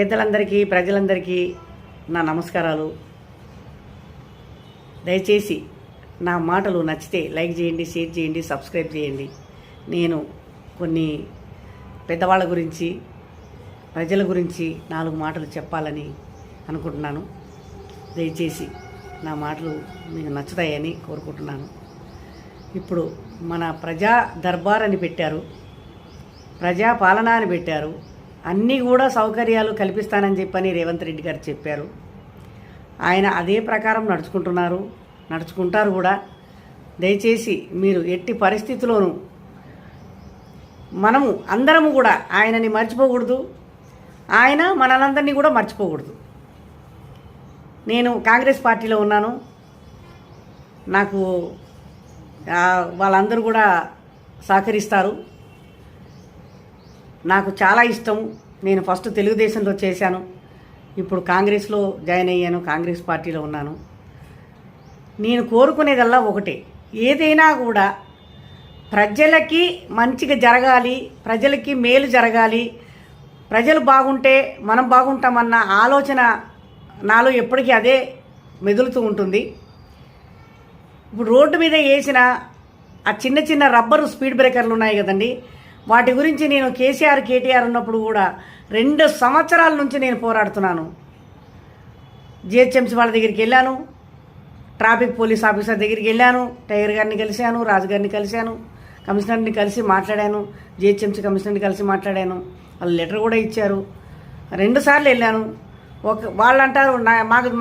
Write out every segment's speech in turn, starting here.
పెద్దలందరికీ ప్రజలందరికీ నా నమస్కారాలు. దయచేసి నా మాటలు నచ్చితే లైక్ చేయండి, షేర్ చేయండి, సబ్స్క్రైబ్ చేయండి. నేను కొన్ని పెద్దవాళ్ళ గురించి, ప్రజల గురించి 4 మాటలు చెప్పాలని అనుకుంటున్నాను. దయచేసి నా మాటలు మీకు నచ్చుతాయని కోరుకుంటున్నాను. ఇప్పుడు మన ప్రజా దర్బార్ అని పెట్టారు, ప్రజా పాలన అని పెట్టారు. అన్నీ కూడా సౌకర్యాలు కల్పిస్తానని చెప్పని రేవంత్ రెడ్డి గారు చెప్పారు. ఆయన అదే ప్రకారం నడుచుకుంటారు కూడా. దయచేసి మీరు ఎట్టి పరిస్థితుల్లోనూ మనము అందరము కూడా ఆయనని మర్చిపోకూడదు, ఆయన మనలందరినీ కూడా మర్చిపోకూడదు. నేను కాంగ్రెస్ పార్టీలో ఉన్నాను. నాకు వాళ్ళందరూ కూడా సహకరిస్తారు. నాకు చాలా ఇష్టం. నేను ఫస్ట్ తెలుగుదేశంలో చేశాను, ఇప్పుడు కాంగ్రెస్లో జాయిన్ అయ్యాను, కాంగ్రెస్ పార్టీలో ఉన్నాను. నేను కోరుకునేదల్లా ఒకటే, ఏదైనా కూడా ప్రజలకి మంచిగా జరగాలి, ప్రజలకి మేలు జరగాలి, ప్రజలు బాగుంటే మనం బాగుంటామన్న ఆలోచన నాలో ఎప్పటికీ అదే మెదులుతూ ఉంటుంది. ఇప్పుడు రోడ్డు మీద వేసిన ఆ చిన్న చిన్న రబ్బరు స్పీడ్ బ్రేకర్లు ఉన్నాయి కదండి, వాటి గురించి నేను కేసీఆర్ కేటీఆర్ ఉన్నప్పుడు కూడా 2 సంవత్సరాల నుంచి నేను పోరాడుతున్నాను. జిహెచ్ఎంసీ వాళ్ళ దగ్గరికి వెళ్ళాను, ట్రాఫిక్ పోలీస్ ఆఫీసర్ దగ్గరికి వెళ్ళాను, టైగర్ గారిని కలిశాను, రాజు గారిని కలిశాను, కమిషనర్ని కలిసి మాట్లాడాను, జిహెచ్ఎంసీ కమిషనర్ని కలిసి మాట్లాడాను. వాళ్ళు లెటర్ కూడా ఇచ్చారు. 2 సార్లు వెళ్ళాను. వాళ్ళు అంటారు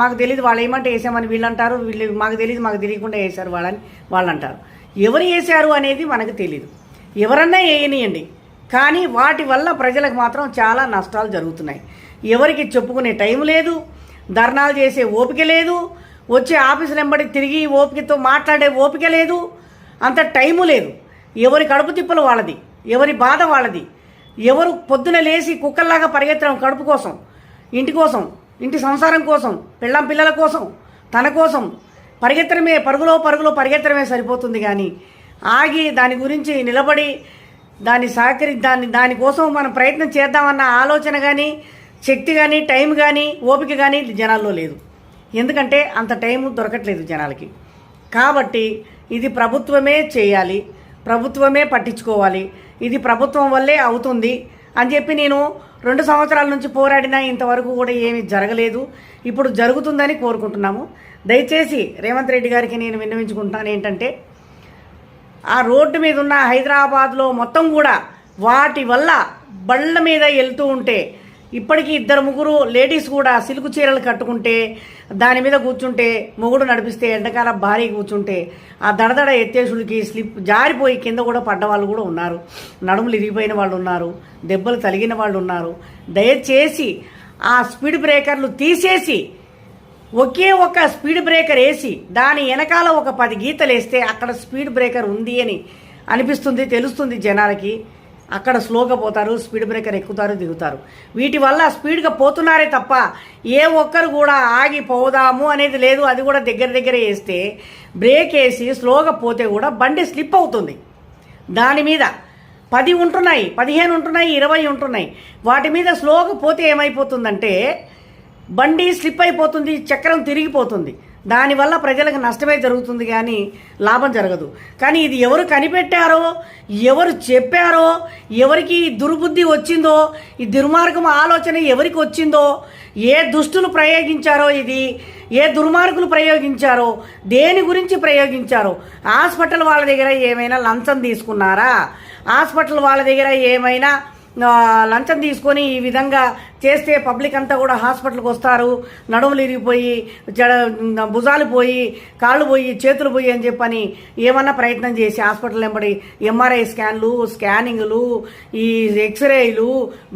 మాకు తెలియదు, వాళ్ళు ఏమంటే వేసామని వీళ్ళు అంటారు, వీళ్ళు మాకు తెలియకుండా వేశారు వాళ్ళు అంటారు. ఎవరు వేశారు అనేది మనకు తెలియదు. ఎవరన్నా వేయనియండి, కానీ వాటి వల్ల ప్రజలకు మాత్రం చాలా నష్టాలు జరుగుతున్నాయి. ఎవరికి చెప్పుకునే టైం లేదు, ధర్నాలు చేసే ఓపిక లేదు, వచ్చే ఆఫీసులు వెంబడి తిరిగి ఓపికతో మాట్లాడే ఓపిక లేదు, అంత టైము లేదు. ఎవరి కడుపు తిప్పలు వాళ్ళది, ఎవరి బాధ వాళ్ళది. ఎవరు పొద్దున లేచి కుక్కల్లాగా పరిగెత్తడం కడుపు కోసం, ఇంటి కోసం, ఇంటి సంసారం కోసం, పిల్లల కోసం, తన కోసం పరుగులో పరిగెత్తడమే సరిపోతుంది. కానీ ఆగి దాని గురించి నిలబడి దానికోసం మనం ప్రయత్నం చేద్దామన్న ఆలోచన కానీ, శక్తి కానీ, టైం కానీ, ఓపిక కానీ జనాల్లో లేదు. ఎందుకంటే అంత టైం దొరకట్లేదు జనాలకి. కాబట్టి ఇది ప్రభుత్వమే చేయాలి, ప్రభుత్వమే పట్టించుకోవాలి, ఇది ప్రభుత్వం వల్లే అవుతుంది అని చెప్పి నేను 2 సంవత్సరాల నుంచి పోరాడినా ఇంతవరకు కూడా ఏమీ జరగలేదు. ఇప్పుడు జరుగుతుందని కోరుకుంటున్నాము. దయచేసి రేవంత్ రెడ్డి గారికి నేను విన్నవించుకుంటున్నాను ఏంటంటే, ఆ రోడ్డు మీద ఉన్న హైదరాబాద్లో మొత్తం కూడా వాటి వల్ల బళ్ళ మీద వెళ్తూ ఉంటే, ఇప్పటికీ 2-3 లేడీస్ కూడా సిల్కు చీరలు కట్టుకుంటే దాని మీద కూర్చుంటే, మొగుడు నడిపిస్తే ఎండకాల భారీ కూర్చుంటే ఆ దడదడ ఎత్తేసుడికి స్లిప్ జారిపోయి కింద కూడా పడ్డ వాళ్ళు కూడా ఉన్నారు, నడుములు ఇరిగిపోయిన వాళ్ళు ఉన్నారు, దెబ్బలు తగిలిన వాళ్ళు ఉన్నారు. దయచేసి ఆ స్పీడ్ బ్రేకర్లు తీసేసి ఒకే ఒక స్పీడ్ బ్రేకర్ వేసి దాని వెనకాల ఒక 10 గీతలు వేస్తే అక్కడ స్పీడ్ బ్రేకర్ ఉంది అని అనిపిస్తుంది, తెలుస్తుంది జనాలకి. అక్కడ స్లోగా పోతారు, స్పీడ్ బ్రేకర్ ఎక్కుతారు, దిగుతారు. వీటి వల్ల స్పీడ్గా పోతున్నారే తప్ప ఏ ఒక్కరు కూడా ఆగి పోదాము అనేది లేదు. అది కూడా దగ్గర వేస్తే బ్రేక్ వేసి స్లోగా పోతే కూడా బండి స్లిప్ అవుతుంది. దాని మీద 10 ఉంటున్నాయి, 15 ఉంటున్నాయి, 20 ఉంటున్నాయి. వాటి మీద స్లోగా పోతే ఏమైపోతుందంటే బండి స్లిప్ అయిపోతుంది, చక్రం తిరిగిపోతుంది. దానివల్ల ప్రజలకు నష్టమే జరుగుతుంది కానీ లాభం జరగదు. కానీ ఇది ఎవరు కనిపెట్టారో, ఎవరు చెప్పారో, ఎవరికి దుర్బుద్ధి వచ్చిందో, ఈ దుర్మార్గం ఆలోచన ఎవరికి వచ్చిందో, ఏ దుష్టులు ప్రయోగించారో, ఇది ఏ దుర్మార్గులు ప్రయోగించారో, దేని గురించి ప్రయోగించారో. హాస్పిటల్ వాళ్ళ దగ్గర ఏమైనా లంచం తీసుకున్నారా? హాస్పిటల్ వాళ్ళ దగ్గర ఏమైనా లంచం తీసుకొని ఈ విధంగా చేస్తే పబ్లిక్ అంతా కూడా హాస్పిటల్కి వస్తారు, నడుములు ఇరిగిపోయి, భుజాలు పోయి, కాళ్ళు పోయి, చేతులు పోయి అని చెప్పని ఏమన్నా ప్రయత్నం చేసి హాస్పిటల్ వెంబడి ఎంఆర్ఐ స్కాన్లు, స్కానింగ్లు, ఈ ఎక్స్రేలు,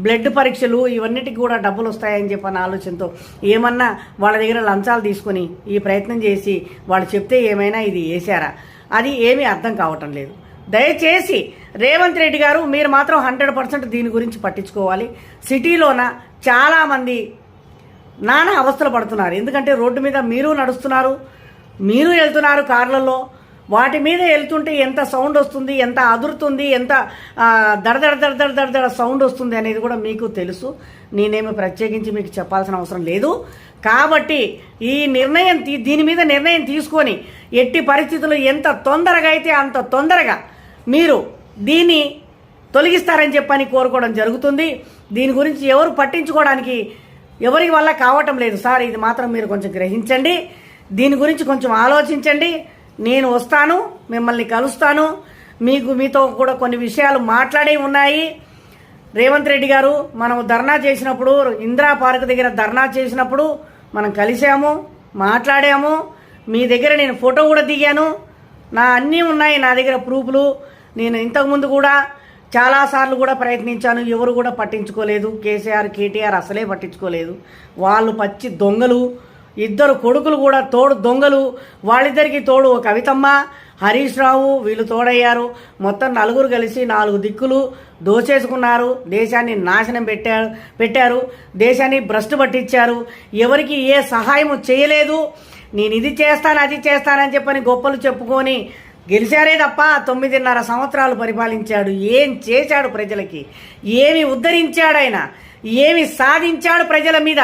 బ్లడ్ పరీక్షలు, ఇవన్నిటికి కూడా డబ్బులు వస్తాయని చెప్పని ఆలోచనతో ఏమన్నా వాళ్ళ దగ్గర లంచాలు తీసుకొని ఈ ప్రయత్నం చేసి వాళ్ళు చెప్తే ఏమైనా ఇది వేశారా? అది ఏమీ అర్థం కావటం లేదు. దయచేసి రేవంత్ రెడ్డి గారు మీరు మాత్రం 100% దీని గురించి పట్టించుకోవాలి. సిటీలోన చాలామంది నానా అవస్థలు పడుతున్నారు. ఎందుకంటే రోడ్డు మీద మీరు నడుస్తున్నారు, మీరు వెళ్తున్నారు కార్లలో, వాటి మీద వెళ్తుంటే ఎంత సౌండ్ వస్తుంది, ఎంత అదురుతుంది, ఎంత దడదడ దడదడ దడదడ సౌండ్ వస్తుంది అనేది కూడా మీకు తెలుసు. నేనేమి ప్రత్యేకించి మీకు చెప్పాల్సిన అవసరం లేదు. కాబట్టి ఈ నిర్ణయం దీని మీద నిర్ణయం తీసుకొని ఎట్టి పరిస్థితుల్లో ఎంత తొందరగా అయితే అంత తొందరగా మీరు దీన్ని తొలగిస్తారని చెప్పని కోరుకోవడం జరుగుతుంది. దీని గురించి ఎవరు పట్టించుకోవడానికి ఎవరికి వల్ల కావటం లేదు సార్. ఇది మాత్రం మీరు కొంచెం గ్రహించండి, దీని గురించి కొంచెం ఆలోచించండి. నేను వస్తాను, మిమ్మల్ని కలుస్తాను, మీతో కూడా కొన్ని విషయాలు మాట్లాడే ఉన్నాయి. రేవంత్ రెడ్డి గారు మనం ధర్నా చేసినప్పుడు, ఇందిరా పార్క్ దగ్గర ధర్నా చేసినప్పుడు మనం కలిసాము, మాట్లాడాము. మీ దగ్గర నేను ఫోటో కూడా దిగాను, నా అన్నీ ఉన్నాయి నా దగ్గర ప్రూఫ్లు. నేను ఇంతకుముందు కూడా చాలాసార్లు కూడా ప్రయత్నించాను, ఎవరు కూడా పట్టించుకోలేదు. కేసీఆర్ కేటీఆర్ అసలే పట్టించుకోలేదు. వాళ్ళు పచ్చి దొంగలు, ఇద్దరు కొడుకులు కూడా తోడు దొంగలు. వాళ్ళిద్దరికి తోడు కవితమ్మ, హరీష్ రావు, వీళ్ళు తోడయ్యారు. మొత్తం నలుగురు కలిసి 4 దిక్కులు దోచేసుకున్నారు. దేశాన్ని నాశనం పెట్టారు, దేశాన్ని భ్రష్టు పట్టించారు. ఎవరికి ఏ సహాయము చేయలేదు. నేను ఇది చేస్తాను అది చేస్తానని చెప్పని గొప్పలు చెప్పుకొని గెలిచారే తప్ప 9.5 సంవత్సరాలు పరిపాలించాడు. ఏం చేశాడు ప్రజలకి? ఏమి ఉద్ధరించాడు ఆయన? ఏమి సాధించాడు ప్రజల మీద?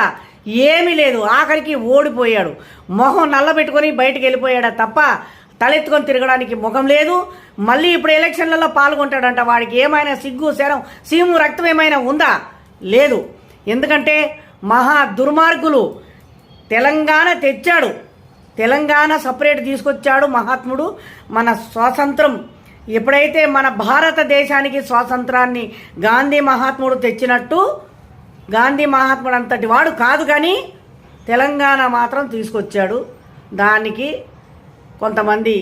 ఏమీ లేదు. ఆఖరికి ఓడిపోయాడు. మొహం నల్లబెట్టుకొని బయటకు వెళ్ళిపోయాడా తప్ప తలెత్తుకొని తిరగడానికి ముఖం లేదు. మళ్ళీ ఇప్పుడు ఎలక్షన్లలో పాల్గొంటాడంట. వాడికి ఏమైనా సిగ్గు శరం సీము రక్తం ఏమైనా ఉందా? లేదు. ఎందుకంటే మహా దుర్మార్గులు. తెలంగాణ తెచ్చాడు, తెలంగాణ సపరేట్ తీసుకొచ్చాడు మహాత్ముడు. మన స్వాతంత్రం ఎప్పుడైతే మన భారతదేశానికి స్వాతంత్రాన్ని గాంధీ మహాత్ముడు తెచ్చినట్టు, గాంధీ మహాత్ముడు అంతటి వాడు కాదు కానీ తెలంగాణ మాత్రం తీసుకొచ్చాడు. దానికి కొంతమంది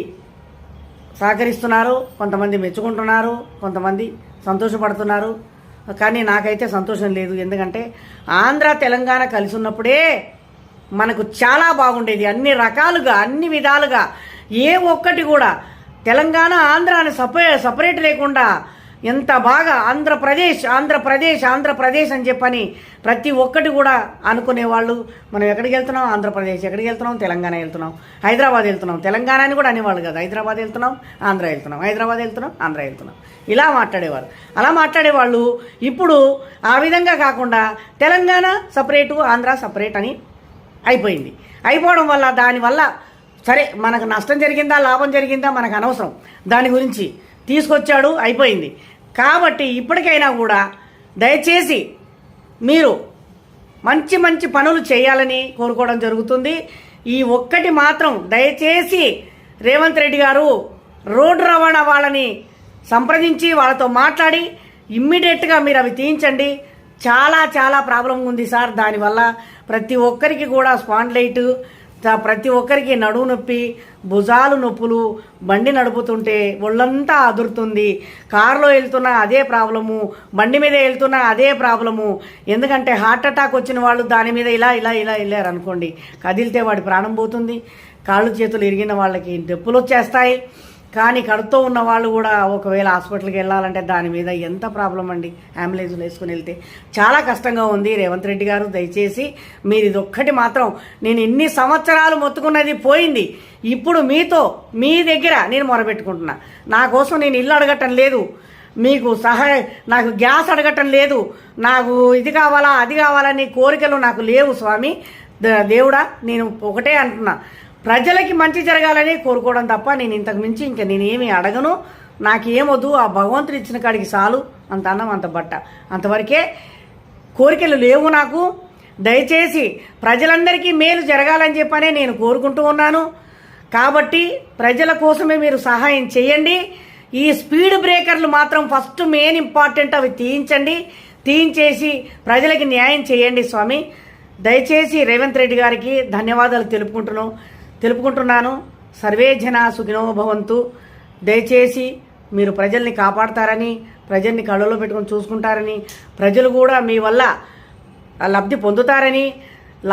సహకరిస్తున్నారు, కొంతమంది మెచ్చుకుంటున్నారు, కొంతమంది సంతోషపడుతున్నారు. కానీ నాకైతే సంతోషం లేదు. ఎందుకంటే ఆంధ్ర తెలంగాణ కలిసి ఉన్నప్పుడే మనకు చాలా బాగుండేది. అన్ని రకాలుగా, అన్ని విధాలుగా. ఏ ఒక్కటి కూడా తెలంగాణ ఆంధ్ర అని సపరేట్ లేకుండా ఎంత బాగా ఆంధ్రప్రదేశ్ ఆంధ్రప్రదేశ్ ఆంధ్రప్రదేశ్ అని చెప్పని ప్రతి ఒక్కటి కూడా అనుకునేవాళ్ళు. మనం ఎక్కడికి వెళ్తున్నాం? ఆంధ్రప్రదేశ్. ఎక్కడికి వెళ్తున్నాం? తెలంగాణ వెళ్తున్నాం. హైదరాబాద్ వెళ్తున్నాం. తెలంగాణ అని కూడా అనేవాళ్ళు కదా. హైదరాబాద్ వెళ్తున్నాం, ఆంధ్ర వెళ్తున్నాం. హైదరాబాద్ వెళ్తున్నాం, ఆంధ్ర వెళ్తున్నాం. ఇలా మాట్లాడేవారు. అలా మాట్లాడేవాళ్ళు ఇప్పుడు ఆ విధంగా కాకుండా తెలంగాణ సపరేటు, ఆంధ్ర సపరేట్ అని అయిపోయింది. అయిపోవడం వల్ల దానివల్ల సరే మనకు నష్టం జరిగిందా లాభం జరిగిందా మనకు అనవసరం. దాని గురించి తీసుకొచ్చాడు, అయిపోయింది. కాబట్టి ఇప్పటికైనా కూడా దయచేసి మీరు మంచి మంచి పనులు చేయాలని కోరుకోవడం జరుగుతుంది. ఈ ఒక్కటి మాత్రం దయచేసి రేవంత్ రెడ్డి గారు రోడ్డు రవాణా వాళ్ళని సంప్రదించి వాళ్ళతో మాట్లాడి ఇమ్మీడియట్గా మీరు అవి తీయించండి. చాలా చాలా ప్రాబ్లం ఉంది సార్. దానివల్ల ప్రతి ఒక్కరికి కూడా స్పాండ్లైట్, ప్రతి ఒక్కరికి నడువు నొప్పి, భుజాలు నొప్పులు, బండి నడుపుతుంటే ఒళ్ళంతా అదురుతుంది. కారులో వెళ్తున్నా అదే ప్రాబ్లము, బండి మీద వెళ్తున్నా అదే ప్రాబ్లము. ఎందుకంటే హార్ట్ అటాక్ వచ్చిన వాళ్ళు దాని మీద ఇలా ఇలా ఇలా వెళ్ళారు అనుకోండి, కదిలితే వాడి ప్రాణం పోతుంది. కాళ్ళు చేతులు ఇరిగిన వాళ్ళకి నొప్పులు వచ్చేస్తాయి. కానీ కడుపుతో ఉన్న వాళ్ళు కూడా ఒకవేళ హాస్పిటల్కి వెళ్ళాలంటే దాని మీద ఎంత ప్రాబ్లం అండి. అంబులెన్స్లు వేసుకుని వెళ్తే చాలా కష్టంగా ఉంది. రేవంత్ రెడ్డి గారు దయచేసి మీరు ఇదొక్కటి మాత్రం, నేను ఎన్ని సంవత్సరాలు మొత్తుకున్నది పోయింది. ఇప్పుడు మీ దగ్గర నేను మొరబెట్టుకుంటున్నా. నా కోసం నేను ఇల్లు అడగటం లేదు, మీకు నాకు గ్యాస్ అడగటం లేదు, నాకు ఇది కావాలా అది కావాలని కోరికలు నాకు లేవు స్వామి దేవుడా. నేను ఒకటే అంటున్నా, ప్రజలకి మంచి జరగాలని కోరుకోవడం తప్ప నేను ఇంతకు మించి ఇంకా నేనేమి అడగను. నాకేమొద్దు, ఆ భగవంతుడు ఇచ్చిన కాడికి చాలు. అంత అన్నం అంత బట్ట, అంతవరకే. కోరికలు లేవు నాకు. దయచేసి ప్రజలందరికీ మేలు జరగాలని చెప్పనే నేను కోరుకుంటూ ఉన్నాను. కాబట్టి ప్రజల కోసమే మీరు సహాయం చేయండి. ఈ స్పీడ్ బ్రేకర్లు మాత్రం ఫస్ట్ మెయిన్ ఇంపార్టెంట్, అవి తీయించేసి ప్రజలకి న్యాయం చేయండి స్వామి. దయచేసి రేవంత్ రెడ్డి గారికి ధన్యవాదాలు తెలుపుకుంటున్నాను. సర్వే జనా సుఖినో భవంతు. దయచేసి మీరు ప్రజల్ని కాపాడతారని, ప్రజల్ని కళ్ళలో పెట్టుకొని చూసుకుంటారని, ప్రజలు కూడా మీ వల్ల లబ్ధి పొందుతారని,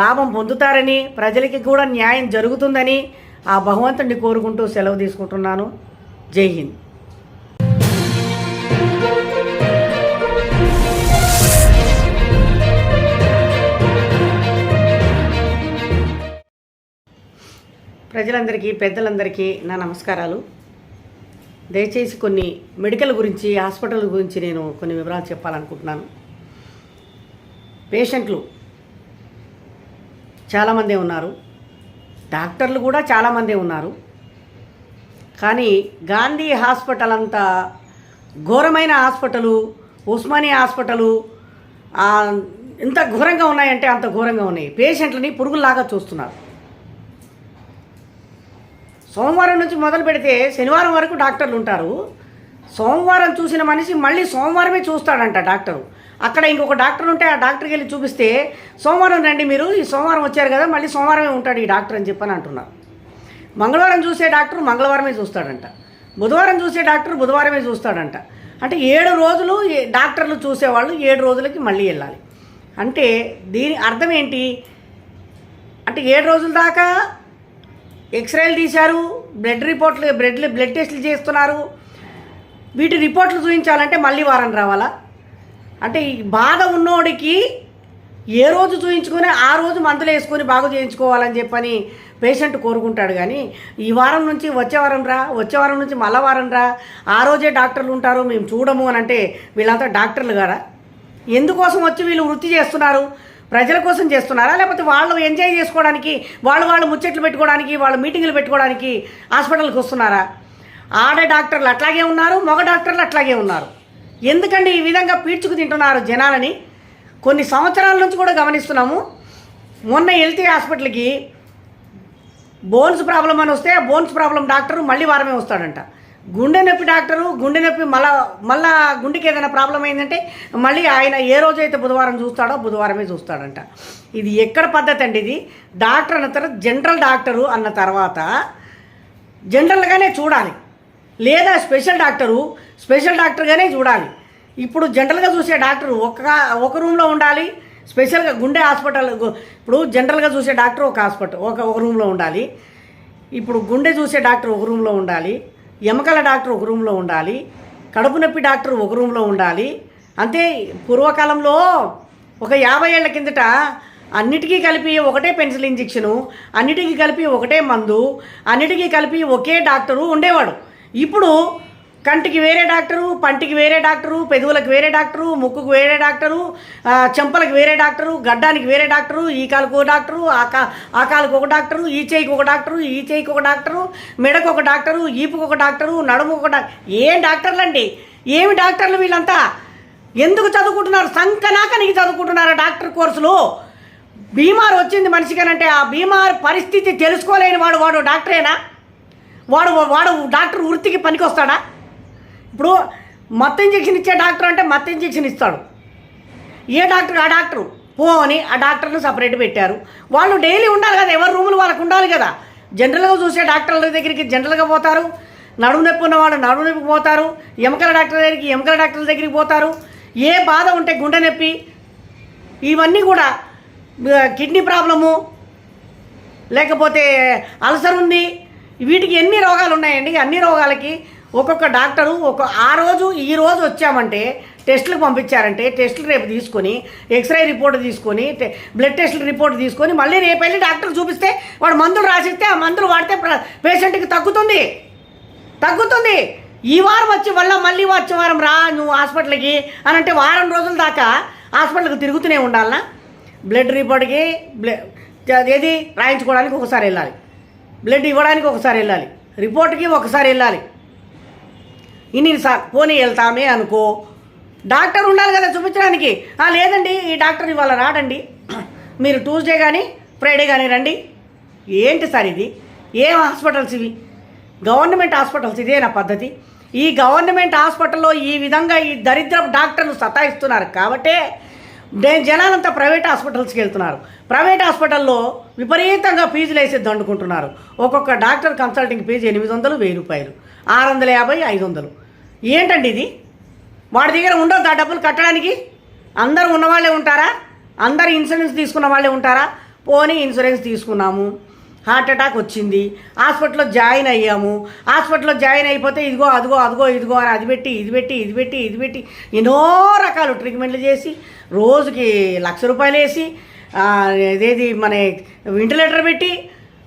లాభం పొందుతారని, ప్రజలకి కూడా న్యాయం జరుగుతుందని ఆ భగవంతుడిని కోరుకుంటూ సెలవు తీసుకుంటున్నాను. జై హింద్. ప్రజలందరికీ, పెద్దలందరికీ నా నమస్కారాలు. దయచేసి కొన్ని మెడికల్ గురించి, హాస్పిటల్ గురించి నేను కొన్ని వివరాలు చెప్పాలనుకుంటున్నాను. పేషెంట్లు చాలామందే ఉన్నారు, డాక్టర్లు కూడా చాలామందే ఉన్నారు. కానీ గాంధీ హాస్పిటల్ అంత ఘోరమైన హాస్పిటలు, ఉస్మానియా హాస్పిటలు ఎంత ఘోరంగా ఉన్నాయంటే అంత ఘోరంగా ఉన్నాయి. పేషెంట్లని పురుగుల్లాగా చూస్తున్నారు. సోమవారం నుంచి మొదలు పెడితే శనివారం వరకు డాక్టర్లు ఉంటారు. సోమవారం చూసిన మనిషి మళ్ళీ సోమవారమే చూస్తాడంట డాక్టరు. అక్కడ ఇంకొక డాక్టర్ ఉంటే ఆ డాక్టర్కి వెళ్ళి చూపిస్తే సోమవారం రండి, మీరు ఈ సోమవారం వచ్చారు కదా, మళ్ళీ సోమవారమే ఉంటాడు ఈ డాక్టర్ అని చెప్పని అంటున్నారు. మంగళవారం చూసే డాక్టర్ మంగళవారమే చూస్తాడంట, బుధవారం చూసే డాక్టర్ బుధవారమే చూస్తాడంట. అంటే 7 రోజులు డాక్టర్లు చూసేవాళ్ళు 7 రోజులకి మళ్ళీ వెళ్ళాలి. అంటే దీని అర్థం ఏంటి అంటే 7 రోజుల దాకా ఎక్స్రేలు తీశారు, బ్లడ్ టెస్టులు చేస్తున్నారు. వీటి రిపోర్ట్లు చూపించాలంటే మళ్ళీ వారం రావాలా? అంటే ఈ బాధ ఉన్నోడికి ఏ రోజు చూయించుకొని ఆ రోజు మందులు వేసుకొని బాగు చేయించుకోవాలని చెప్పని పేషెంట్ కోరుకుంటాడు. కానీ ఈ వారం నుంచి వచ్చే వారం రా, వచ్చే వారం నుంచి మళ్ళా వారం రా, ఆ రోజే డాక్టర్లు ఉంటారు మేము చూడము అని అంటే వీళ్ళంతా డాక్టర్లు కదా? ఎందుకోసం వచ్చి వీళ్ళు వృత్తి చేస్తున్నారు? ప్రజల కోసం చేస్తున్నారా, లేకపోతే వాళ్ళు ఎంజాయ్ చేసుకోవడానికి, వాళ్ళు ముచ్చట్లు పెట్టుకోవడానికి, వాళ్ళు మీటింగులు పెట్టుకోవడానికి హాస్పిటల్కి వస్తున్నారా? ఆడ డాక్టర్లు అట్లాగే ఉన్నారు, మగ డాక్టర్లు అట్లాగే ఉన్నారు. ఎందుకండి ఈ విధంగా పీడ్చుకు తింటున్నారు జనాలని? కొన్ని సంవత్సరాల నుంచి కూడా గమనిస్తున్నాము. మొన్న ఎల్టీ హాస్పిటల్కి బోన్స్ ప్రాబ్లం అని వస్తే బోన్స్ ప్రాబ్లం డాక్టరు మళ్ళీ వారమే వస్తాడంట. గుండె నొప్పి డాక్టరు గుండె నొప్పి మళ్ళా గుండెకి ఏదైనా ప్రాబ్లం అయిందంటే మళ్ళీ ఆయన ఏ రోజైతే బుధవారం చూస్తాడో బుధవారమే చూస్తాడంట. ఇది ఎక్కడ పద్ధతి అండి? ఇది డాక్టర్ అన్న తర్వాత జనరల్ డాక్టరు అన్న తర్వాత జనరల్గానే చూడాలి, లేదా స్పెషల్ డాక్టర్గానే చూడాలి. ఇప్పుడు జనరల్గా చూసే డాక్టరు ఒక రూమ్లో ఉండాలి. స్పెషల్గా గుండె హాస్పిటల్ ఇప్పుడు జనరల్గా చూసే డాక్టర్ ఒక రూమ్లో ఉండాలి. ఇప్పుడు గుండె చూసే డాక్టర్ ఒక రూమ్లో ఉండాలి, ఎముకల డాక్టర్ ఒక రూమ్లో ఉండాలి, కడుపు నొప్పి డాక్టర్ ఒక రూమ్లో ఉండాలి. అంతే. పూర్వకాలంలో ఒక 50 ఏళ్ల కిందట అన్నిటికీ కలిపి ఒకటే పెన్సిల్ ఇంజెక్షను, అన్నిటికీ కలిపి ఒకటే మందు, అన్నిటికీ కలిపి ఒకే డాక్టరు ఉండేవాడు. ఇప్పుడు కంటికి వేరే డాక్టరు, పంటికి వేరే డాక్టరు, పెదవులకు వేరే డాక్టరు, ముక్కుకు వేరే డాక్టరు, చెంపలకు వేరే డాక్టరు, గడ్డానికి వేరే డాక్టరు, ఈ కాలుకు ఒక డాక్టరు, ఆ కాలుకు ఒక డాక్టరు, ఈ చేయికి ఒక డాక్టరు, ఈ చేయికి ఒక డాక్టరు, మెడకు ఒక డాక్టరు, ఈపుకు ఒక డాక్టరు, నడుముకు ఒక డాక్టర్. ఏం డాక్టర్లు అండి? ఏమి డాక్టర్లు వీళ్ళంతా? ఎందుకు చదువుకుంటున్నారు? సంకనాకనికి చదువుకుంటున్నారు డాక్టర్ కోర్సులు. బీమార్ వచ్చింది మనిషికనంటే ఆ బీమార్ పరిస్థితి తెలుసుకోలేని వాడు డాక్టరేనా? వాడు డాక్టర్ వృత్తికి పనికి వస్తాడా? ఇప్పుడు మత్తు ఇంజెక్షన్ ఇచ్చే డాక్టర్ అంటే మత్తు ఇంజెక్షన్ ఇస్తాడు. ఏ డాక్టర్ ఆ డాక్టరు పోని ఆ డాక్టర్ను సపరేట్ పెట్టారు. వాళ్ళు డైలీ ఉండాలి కదా, ఎవరి రూములు వాళ్ళకు ఉండాలి కదా. జనరల్గా చూసే డాక్టర్ల దగ్గరికి జనరల్గా పోతారు, నడుము నొప్పి ఉన్నవాళ్ళు నడుము నొప్పికి పోతారు, ఎముకల డాక్టర్ల దగ్గరికి పోతారు. ఏ బాధ ఉంటే గుండె నొప్పి, ఇవన్నీ కూడా కిడ్నీ ప్రాబ్లము, లేకపోతే అల్సర్ ఉంది, వీటికి ఎన్ని రోగాలు ఉన్నాయండి. అన్ని రోగాలకి ఒక్కొక్క డాక్టరు ఈ రోజు వచ్చామంటే టెస్టులకు పంపించారంటే టెస్టులు రేపు తీసుకొని ఎక్స్రే రిపోర్ట్ తీసుకొని బ్లడ్ టెస్టుల రిపోర్ట్ తీసుకొని మళ్ళీ రేపు వెళ్ళి డాక్టర్ చూపిస్తే వాడు మందులు రాసిస్తే ఆ మందులు వాడితే పేషెంట్కి తగ్గుతుంది. ఈ వారం వచ్చి మళ్ళీ వచ్చే వారం రా నువ్వు హాస్పిటల్కి అని అంటే వారం రోజుల దాకా హాస్పిటల్కి తిరుగుతూనే ఉండాలనా? బ్లడ్ రిపోర్ట్కి ఏది రాయించుకోవడానికి ఒకసారి వెళ్ళాలి, బ్లడ్ ఇవ్వడానికి ఒకసారి వెళ్ళాలి, రిపోర్ట్కి ఒకసారి వెళ్ళాలి. పోనీ వెళ్తామే అనుకో, డాక్టర్ ఉండాలి కదా చూపించడానికి. లేదండి ఈ డాక్టర్ ఇవాళ రాడండి, మీరు ట్యూస్డే కానీ ఫ్రైడే కానీ రండి. ఏంటి సార్ ఇది? ఏం హాస్పిటల్స్ ఇవి? గవర్నమెంట్ హాస్పిటల్స్ ఇదేనా పద్ధతి? ఈ గవర్నమెంట్ హాస్పిటల్లో ఈ విధంగా ఈ దరిద్ర డాక్టర్లు సతాయిస్తున్నారు కాబట్టే జనాలంతా ప్రైవేట్ హాస్పిటల్స్కి వెళ్తున్నారు. ప్రైవేట్ హాస్పిటల్లో విపరీతంగా ఫీజులు వేసి దండుకుంటున్నారు. ఒక్కొక్క డాక్టర్ కన్సల్టింగ్ ఫీజు 800, 1000 రూపాయలు, 650, 500. ఏంటండి ఇది? వాడి దగ్గర ఉండొద్దు ఆ డబ్బులు కట్టడానికి? అందరూ ఉన్నవాళ్ళే ఉంటారా? అందరు ఇన్సూరెన్స్ తీసుకున్న వాళ్ళే ఉంటారా? పోనీ ఇన్సూరెన్స్ తీసుకున్నాము, హార్ట్ అటాక్ వచ్చింది, హాస్పిటల్లో జాయిన్ అయ్యాము, హాస్పిటల్లో జాయిన్ అయిపోతే ఇదిగో ఇదిగో అని అది పెట్టి ఎన్నో రకాలు ట్రీట్మెంట్లు చేసి రోజుకి 1,00,000 రూపాయలు వేసి ఇదేది మన వెంటిలేటర్ పెట్టి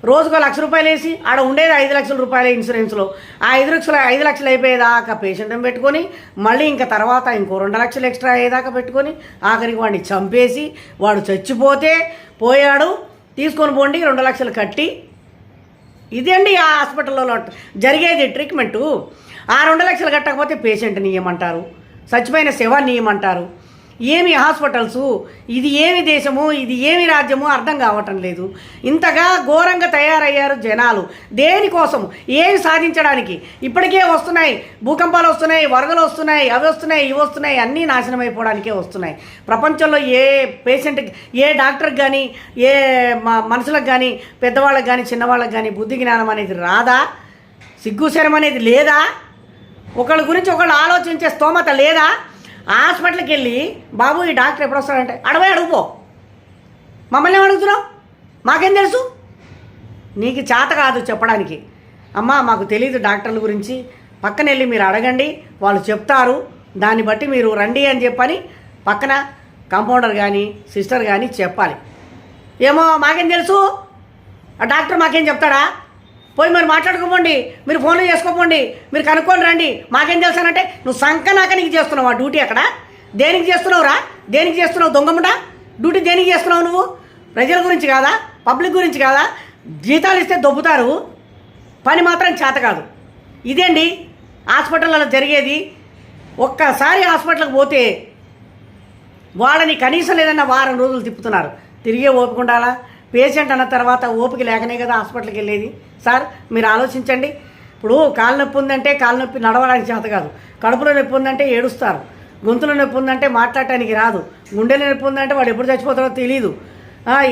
రోజుకు ₹1,00,000 వేసి ఆడ ఉండేది ₹5,00,000 ఇన్సూరెన్స్లో. ఆ 5 లక్షలు అయిపోయేదాకా పేషెంట్ని పెట్టుకొని మళ్ళీ ఇంకా తర్వాత ఇంకో 2 లక్షలు ఎక్స్ట్రా అయ్యేదాకా పెట్టుకొని ఆఖరికి వాడిని చంపేసి వాడు చచ్చిపోతే పోయాడు తీసుకొని పోండి 2 లక్షలు కట్టి. ఇదండి ఆ హాస్పిటల్లో జరిగేది ట్రీట్మెంటు. ఆ 2 లక్షలు కట్టకపోతే పేషెంట్ని ఇవ్వమంటారు, చచ్చిపోయిన శవాన్ని ఇవ్వమంటారు. ఏమి హాస్పిటల్సు, ఇది ఏమి దేశము, ఇది ఏమి రాజ్యము అర్థం కావటం లేదు. ఇంతగా ఘోరంగా తయారయ్యారు జనాలు. దేనికోసం, ఏమి సాధించడానికి? ఇప్పటికే వస్తున్నాయి భూకంపాలు, వస్తున్నాయి వరదలు, వస్తున్నాయి అవి వస్తున్నాయి ఇవి వస్తున్నాయి, అన్నీ నాశనం అయిపోవడానికే వస్తున్నాయి. ప్రపంచంలో ఏ పేషెంట్కి, ఏ డాక్టర్కి కానీ, ఏ మనుషులకు కానీ, పెద్దవాళ్ళకి కానీ, చిన్నవాళ్ళకి కానీ బుద్ధి జ్ఞానం అనేది రాదా? సిగ్గుశరం అనేది లేదా? ఒకళ్ళ గురించి ఒకళ్ళు ఆలోచించే స్తోమత లేదా? హాస్పిటల్కి వెళ్ళి బాబు ఈ డాక్టర్ ఎప్పుడు వస్తాడంటే అడుగుపో. మమ్మల్ని ఏం అడుగుతున్నావు? మాకేం తెలుసు? నీకు చేత కాదు చెప్పడానికి. అమ్మా మాకు తెలియదు డాక్టర్ల గురించి, పక్కన వెళ్ళి మీరు అడగండి, వాళ్ళు చెప్తారు, దాన్ని బట్టి మీరు రండి అని చెప్పని పక్కన కాంపౌండర్ కానీ సిస్టర్ కానీ చెప్పాలి. ఏమో మాకేం తెలుసు, ఆ డాక్టర్ మాకేం చెప్తాడా? పోయి మరి మాట్లాడుకోపోండి, మీరు ఫోన్లు చేసుకోపోండి, మీరు కనుక్కొని రండి, మాకేం తెలుసానంటే నువ్వు సంకనాక నీకు చేస్తున్నావు ఆ డ్యూటీ. అక్కడ దేనికి చేస్తున్నావురా? దేనికి చేస్తున్నావు దొంగముట? డ్యూటీ దేనికి చేస్తున్నావు నువ్వు? ప్రజల గురించి కాదా? పబ్లిక్ గురించి కాదా? జీతాలు ఇస్తే దొబ్బుతారు, పని మాత్రం చేత కాదు. ఇదేండి హాస్పిటల్లో జరిగేది. ఒక్కసారి హాస్పిటల్కి పోతే వాళ్ళని కనీసం లేదన్నా వారం రోజులు తిప్పుతున్నారు. తిరిగే ఓపిక ఉండాలా? పేషెంట్ అన్న తర్వాత ఓపిక లేకనే కదా హాస్పిటల్కి వెళ్ళేది. సార్ మీరు ఆలోచించండి. ఇప్పుడు కాలు నొప్పి ఉందంటే కాలు నొప్పి నడవడానికి చేత కాదు, కడుపులో నొప్పి ఉందంటే ఏడుస్తారు, గొంతులో నొప్పి ఉందంటే మాట్లాడటానికి రాదు, గుండెలో నొప్పి ఉందంటే వాడు ఎప్పుడు చచ్చిపోతాడో తెలీదు,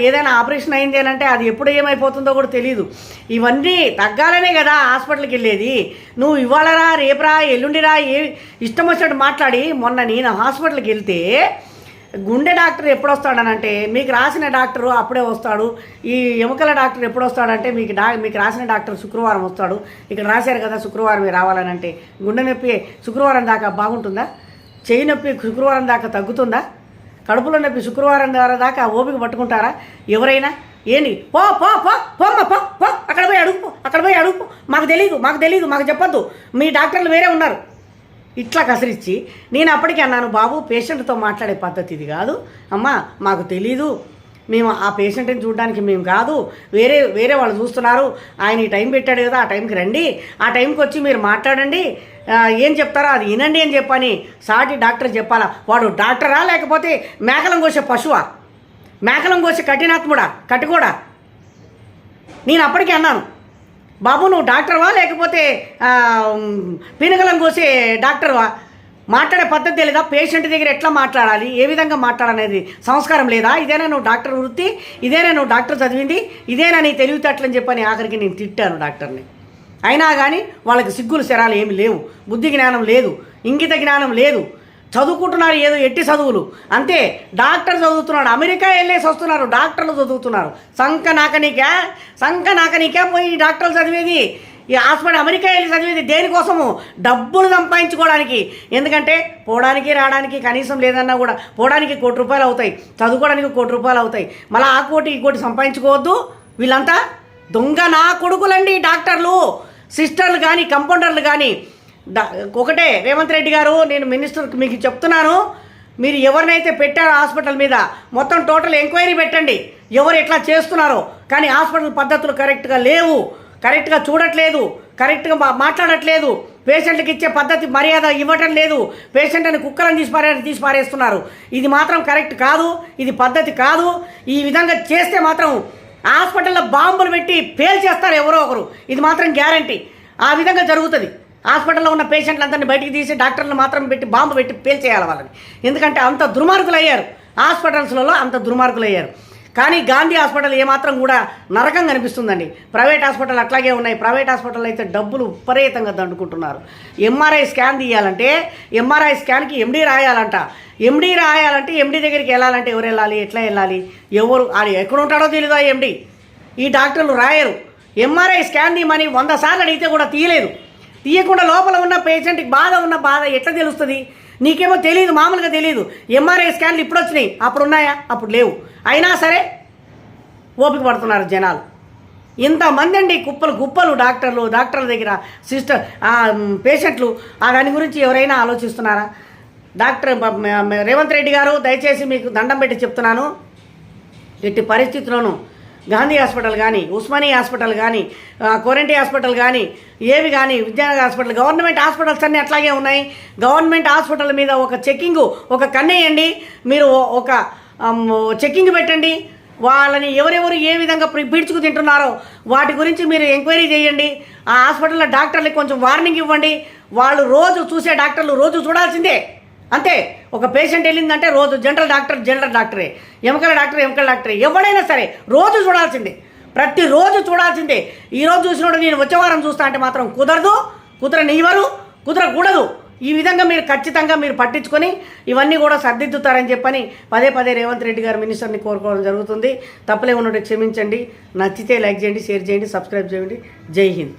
ఏదైనా ఆపరేషన్ అయింది అని అంటే అది ఎప్పుడు ఏమైపోతుందో కూడా తెలియదు. ఇవన్నీ తగ్గాలనే కదా హాస్పిటల్కి వెళ్ళేది. నువ్వు ఇవాళరా రేపురా ఎల్లుండిరా ఇష్టం వచ్చినట్టు మాట్లాడి. మొన్న నేను హాస్పిటల్కి వెళ్తే గుండె డాక్టర్ ఎప్పుడు వస్తాడనంటే మీకు రాసిన డాక్టరు అప్పుడే వస్తాడు, ఈ ఎముకల డాక్టర్ ఎప్పుడు వస్తాడంటే మీకు రాసిన డాక్టర్ శుక్రవారం వస్తాడు. ఇక్కడ రాశారు కదా శుక్రవారం రావాలనంటే గుండె నొప్పి శుక్రవారం దాకా బాగుంటుందా? చెయ్యి నొప్పి శుక్రవారం దాకా తగ్గుతుందా? కడుపులో నొప్పి శుక్రవారం దాకా ఓపిక పట్టుకుంటారా ఎవరైనా? ఏంటి పో పో పో పోమ్మ పో పో అక్కడ పోయి అడుగు, మాకు తెలీదు మాకు చెప్పొద్దు, మీ డాక్టర్లు వేరే ఉన్నారు. ఇట్లా కసిరిచ్చి నేను అప్పటికి అన్నాను, బాబు పేషెంట్తో మాట్లాడే పద్ధతి ఇది కాదు అమ్మా, మాకు తెలీదు, మేము ఆ పేషెంట్ని చూడడానికి మేము కాదు, వేరే వాళ్ళు చూస్తున్నారు, ఆయన ఈ టైం పెట్టాడు కదా ఆ టైంకి రండి, ఆ టైంకి వచ్చి మీరు మాట్లాడండి, ఏం చెప్తారో అది వినండి అని చెప్పని సాటి డాక్టర్ చెప్పాలా? వాడు డాక్టరా లేకపోతే మేకలం కోసే పశువా? మేకలం కోసే కఠినాత్ముడా కట్టుకోడా? నేను అప్పటికి అన్నాను, బాబు నువ్వు డాక్టర్వా లేకపోతే పినగలం కోసే డాక్టర్వా? మాట్లాడే పద్ధతి లేదా? పేషెంట్ దగ్గర ఎట్లా మాట్లాడాలి, ఏ విధంగా మాట్లాడనేది సంస్కారం లేదా? ఇదేనా నువ్వు డాక్టర్ వృత్తి? ఇదేనా నువ్వు డాక్టర్ చదివింది? ఇదేనా నీ తెలివితేటలని చెప్పని ఆఖరికి నేను తిట్టాను డాక్టర్ని. అయినా కానీ వాళ్ళకి సిగ్గులు శరాలు ఏమి లేవు, బుద్ధి జ్ఞానం లేదు, ఇంగిత జ్ఞానం లేదు. చదువుకుంటున్నారు ఏదో ఎట్టి చదువులు అంతే. డాక్టర్ చదువుతున్నాడు, అమెరికా వెళ్ళేసి వస్తున్నారు, డాక్టర్లు చదువుతున్నారు. సంక నాకనికే పోయి డాక్టర్లు చదివేది, ఈ హాస్పిటల్ అమెరికా వెళ్ళి చదివేది దేనికోసము? డబ్బులు సంపాదించుకోవడానికి. ఎందుకంటే పోవడానికి రావడానికి కనీసం లేదన్నా కూడా పోవడానికి ₹1,00,000 అవుతాయి, చదువుకోవడానికి ₹1,00,000 అవుతాయి. మళ్ళీ ఆ కోటి ఈ కోటి సంపాదించుకోవద్దు. వీళ్ళంతా దొంగ నా కొడుకులండి డాక్టర్లు, సిస్టర్లు కానీ కంపౌండర్లు కానీ. ఒకటే రేవంత్ రెడ్డి గారు, నేను మినిస్టర్కి మీకు చెప్తున్నాను, మీరు ఎవరినైతే పెట్టారో హాస్పిటల్ మీద మొత్తం టోటల్ ఎంక్వైరీ పెట్టండి, ఎవరు ఎట్లా చేస్తున్నారో. కానీ హాస్పిటల్ పద్ధతులు కరెక్ట్గా లేవు, కరెక్ట్గా చూడట్లేదు, కరెక్ట్గా మాట్లాడట్లేదు, పేషెంట్కి ఇచ్చే పద్ధతి మర్యాద ఇవ్వటం లేదు, పేషెంట్ని కుక్కలను తీసి పారేస్తున్నారు. ఇది మాత్రం కరెక్ట్ కాదు, ఇది పద్ధతి కాదు. ఈ విధంగా చేస్తే మాత్రం హాస్పిటల్లో బాంబులు పెట్టి పేల్చేస్తారు ఎవరో ఒకరు, ఇది మాత్రం గ్యారంటీ. ఆ విధంగా జరుగుతుంది. హాస్పిటల్లో ఉన్న పేషెంట్లందరినీ బయటికి తీసి డాక్టర్లు మాత్రం పెట్టి బాంబు పెట్టి పేల్చేయాలి వాళ్ళని. ఎందుకంటే అంత దుర్మార్గులు అయ్యారు హాస్పిటల్స్లలో, అంత దుర్మార్గులు అయ్యారు. కానీ గాంధీ హాస్పిటల్ ఏమాత్రం కూడా నరకం కనిపిస్తుందండి. ప్రైవేట్ హాస్పిటల్ అట్లాగే ఉన్నాయి. ప్రైవేట్ హాస్పిటల్ అయితే డబ్బులు విపరీతంగా దండుకుంటున్నారు. ఎంఆర్ఐ స్కాన్ తీయాలంటే ఎంఆర్ఐ స్కాన్కి ఎండీ రాయాలంట. ఎండీ రాయాలంటే ఎండీ దగ్గరికి వెళ్ళాలంటే ఎవరు వెళ్ళాలి, ఎట్లా వెళ్ళాలి, ఎవరు ఆడు ఎక్కడ ఉంటాడో తెలియదు ఆ ఎండీ. ఈ డాక్టర్లు రాయరు. ఎంఆర్ఐ స్కాన్ తీయమని 100 సార్లు అడిగితే కూడా తీయలేదు. తీయకుండా లోపల ఉన్న పేషెంట్కి ఉన్న బాధ ఎట్లా తెలుస్తుంది? నీకేమో తెలియదు, మామూలుగా తెలియదు. ఎంఆర్ఐ స్కాన్లు ఇప్పుడు వచ్చినాయి, అప్పుడు ఉన్నాయా? అప్పుడు లేవు. అయినా సరే ఓపిక పడుతున్నారు జనాలు. ఇంతమంది అండి కుప్పలు కుప్పలు డాక్టర్ల దగ్గర సిస్టర్ పేషెంట్లు దాని గురించి ఎవరైనా ఆలోచిస్తున్నారా? డాక్టర్ రేవంత్ రెడ్డి గారు దయచేసి మీకు దండం పెట్టి చెప్తున్నాను, ఎట్టి పరిస్థితుల్లోనూ గాంధీ హాస్పిటల్ కానీ, ఉస్మానియా హాస్పిటల్ కానీ, కోరంటి హాస్పిటల్ కానీ, ఏవి కానీ, విద్యానగర్ హాస్పిటల్, గవర్నమెంట్ హాస్పిటల్స్ అన్నీ అట్లాగే ఉన్నాయి. గవర్నమెంట్ హాస్పిటల్ మీద ఒక చెక్కింగు, ఒక కన్నేయండి, మీరు ఒక చెక్కింగ్ పెట్టండి. వాళ్ళని ఎవరెవరు ఏ విధంగా పీడ్చుకు తింటున్నారో వాటి గురించి మీరు ఎంక్వైరీ చేయండి. ఆ హాస్పిటల్లో డాక్టర్లకు కొంచెం వార్నింగ్ ఇవ్వండి. వాళ్ళు రోజు చూసే డాక్టర్లు రోజు చూడాల్సిందే, అంతే. ఒక పేషెంట్ వెళ్ళిందంటే రోజు జనరల్ డాక్టరే, ఎముకల డాక్టరే, ఎవడైనా సరే రోజు చూడాల్సిందే, ప్రతిరోజు చూడాల్సిందే. ఈరోజు చూసినప్పుడు నేను వచ్చే వారం చూస్తా అంటే మాత్రం కుదరకూడదు. ఈ విధంగా మీరు ఖచ్చితంగా మీరు పట్టించుకొని ఇవన్నీ కూడా సర్దిద్దుతారని చెప్పని పదే రేవంత్ రెడ్డి గారు మినిస్టర్ని కోరుకోవడం జరుగుతుంది. తప్పులే ఉన్నట్టు క్షమించండి. నచ్చితే లైక్ చేయండి, షేర్ చేయండి, సబ్స్క్రైబ్ చేయండి. జై హింద్.